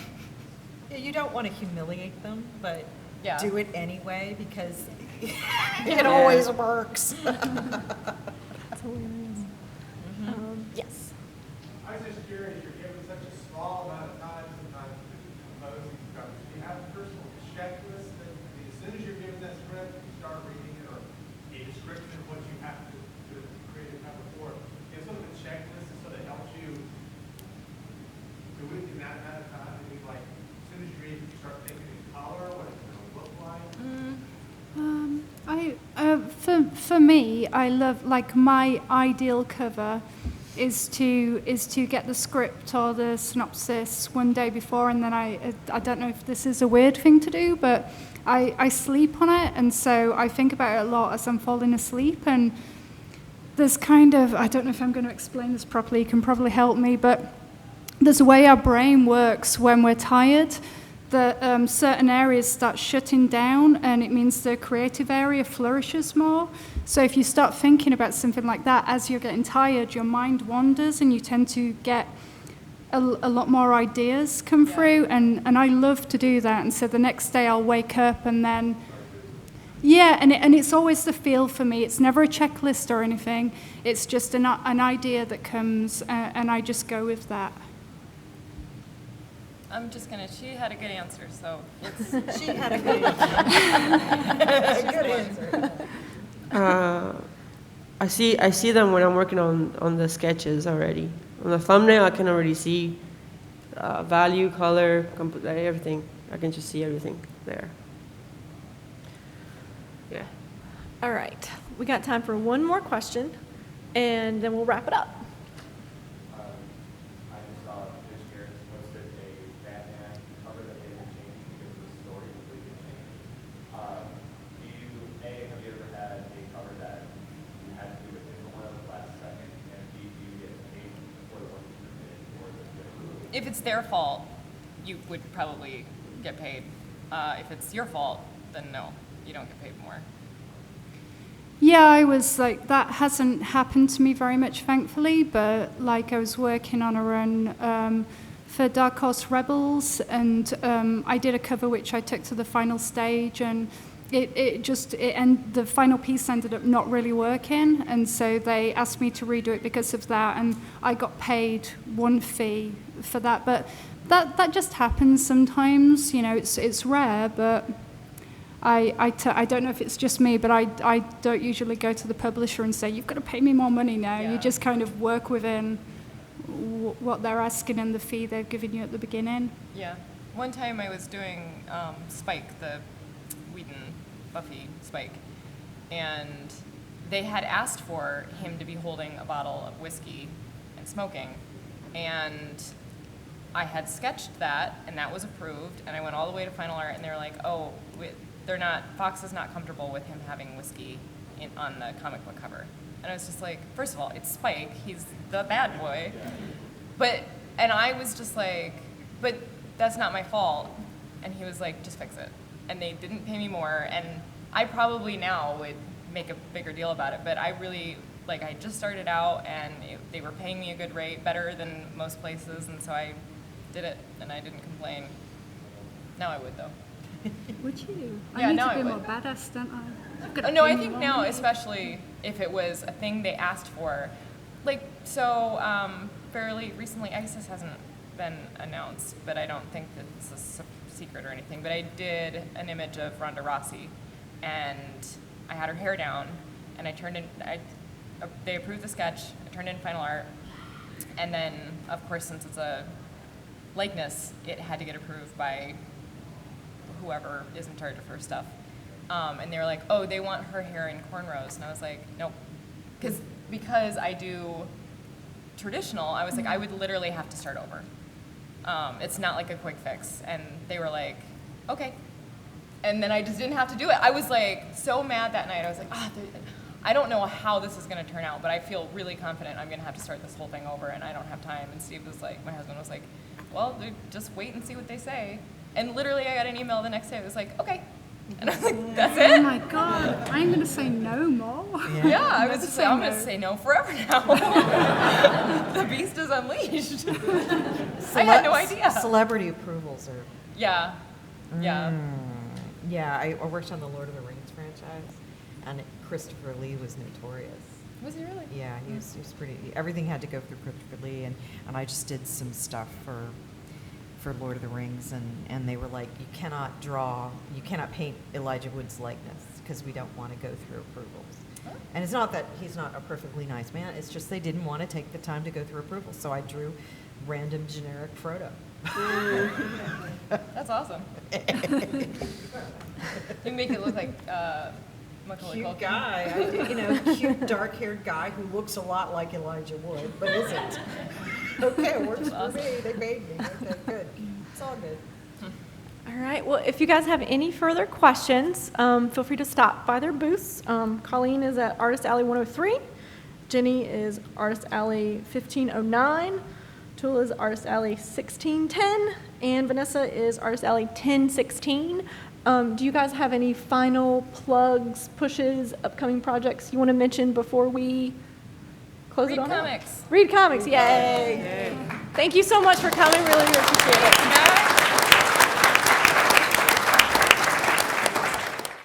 Speaker 3: Yeah, you don't want to humiliate them, but
Speaker 2: Yeah.
Speaker 3: do it anyway because it always works.
Speaker 1: That's hilarious. Yes.
Speaker 6: I was just curious, you're given such a small amount of time sometimes to compose these covers. Do you have a personal checklist that as soon as you're given that script, you start reading it, or a description of what you have to create a cover for? You have sort of a checklist that sort of helps you do it in that amount of time. And you like, as soon as you read it, you start thinking in color, what it's going to look like.
Speaker 4: For me, I love, like, my ideal cover is to get the script or the synopsis one day before, and then I don't know if this is a weird thing to do, but I sleep on it, and so I think about it a lot as I'm falling asleep. And there's kind of, I don't know if I'm going to explain this properly, you can probably help me, but there's a way our brain works when we're tired, that certain areas start shutting down, and it means the creative area flourishes more. So if you start thinking about something like that as you're getting tired, your mind wanders and you tend to get a lot more ideas come through, and I love to do that. And so the next day I'll wake up and then, and it's always the feel for me. It's never a checklist or anything. It's just an idea that comes, and I just go with that.
Speaker 2: I'm just gonna, she had a good answer, so it's.
Speaker 3: She had a good answer. Good answer.
Speaker 5: I see them when I'm working on the sketches already. On the thumbnail, I can already see value, color, everything. I can just see everything there. Yeah.
Speaker 1: All right. We got time for one more question, and then we'll wrap it up.
Speaker 6: I just saw this year posted a Batman cover that they had changed because the story completely changed. Have you ever had a cover that you had to do a different one at the last second, and do you get paid for the one you submitted, or is it different?
Speaker 2: If it's their fault, you would probably get paid. If it's your fault, then no, you don't get paid more.
Speaker 4: Yeah, I was like, that hasn't happened to me very much, thankfully, but like I was working on a run for Dark Horse Rebels, and I did a cover which I took to the final stage, and the final piece ended up not really working, and so they asked me to redo it because of that, and I got paid one fee for that. But that just happens sometimes, it's rare, but I don't know if it's just me, but I don't usually go to the publisher and say, you've got to pay me more money now.
Speaker 2: Yeah.
Speaker 4: You just kind of work within what they're asking and the fee they've given you at the beginning.
Speaker 2: Yeah. One time I was doing Spike, the Whedon Buffy Spike, and they had asked for him to be holding a bottle of whiskey and smoking, and I had sketched that, and that was approved, and I went all the way to final art, and they were like, oh, Fox is not comfortable with him having whiskey on the comic book cover. And I was just like, first of all, it's Spike, he's the bad boy. And I was just like, but that's not my fault. And he was like, just fix it. And they didn't pay me more, and I probably now would make a bigger deal about it, but I really, I just started out, and they were paying me a good rate, better than most places, and so I did it, and I didn't complain. Now I would though.
Speaker 4: Would you?
Speaker 2: Yeah,
Speaker 4: I need
Speaker 2: now
Speaker 4: to be
Speaker 2: I
Speaker 4: more
Speaker 2: would.
Speaker 4: badass, don't I? I've got a
Speaker 2: No, I
Speaker 4: pin
Speaker 2: think
Speaker 4: on
Speaker 2: now,
Speaker 4: me.
Speaker 2: especially if it was a thing they asked for, like, so fairly recently, I guess this hasn't been announced, but I don't think that it's a secret or anything, but I did an image of Ronda Rossi, and I had her hair down, and they approved the sketch, I turned in final art, and then, of course, since it's a likeness, it had to get approved by whoever is in charge of her stuff. And they were like, oh, they want her hair in cornrows. And I was like, nope. Because I do traditional, I was like, I would literally have to start over. It's not like a quick fix. And they were like, okay. And then I just didn't have to do it. I was like so mad that night. I was like, I don't know how this is going to turn out, but I feel really confident I'm going to have to start this whole thing over, and I don't have time. And Steve was like, my husband was like, well, just wait and see what they say. And literally, I got an email the next day. It was like, okay. And I was like, that's it?
Speaker 4: Oh my God, I'm going to say no more.
Speaker 2: Yeah, I was just like, I'm going to
Speaker 4: no.
Speaker 2: say no forever now. The beast is unleashed. I had no idea.
Speaker 3: Celebrity approvals are.
Speaker 2: Yeah, yeah.
Speaker 3: Yeah, I worked on the Lord of the Rings franchise, and Christopher Lee was notorious.
Speaker 2: Was he really?
Speaker 3: Yeah, he was pretty. Everything had to go through Christopher Lee, and I just did some stuff for Lord of the Rings, and they were like, you cannot paint Elijah Wood's likeness because we don't want to go through approvals.
Speaker 2: Oh.
Speaker 3: And it's not that he's not a perfectly nice man, it's just they didn't want to take the time to go through approvals. So I drew random generic Frodo.
Speaker 2: That's awesome. You make it look like Macaulay
Speaker 3: Cute
Speaker 2: Culkin.
Speaker 3: guy, cute dark-haired guy who looks a lot like Elijah Wood, but isn't. Okay, it works for me, they paid me, okay, good. It's all good.
Speaker 1: All right, well, if you guys have any further questions, feel free to stop by their booths. Colleen is at Artist Alley 103. Jenny is Artist Alley 1509. Tula is Artist Alley 1610. And Vanessa is Artist Alley 1016. Do you guys have any final plugs, pushes, upcoming projects you want to mention before we close
Speaker 2: Read
Speaker 1: it on out?
Speaker 2: comics.
Speaker 1: Read comics, yay! Thank you so much for coming, really appreciate it.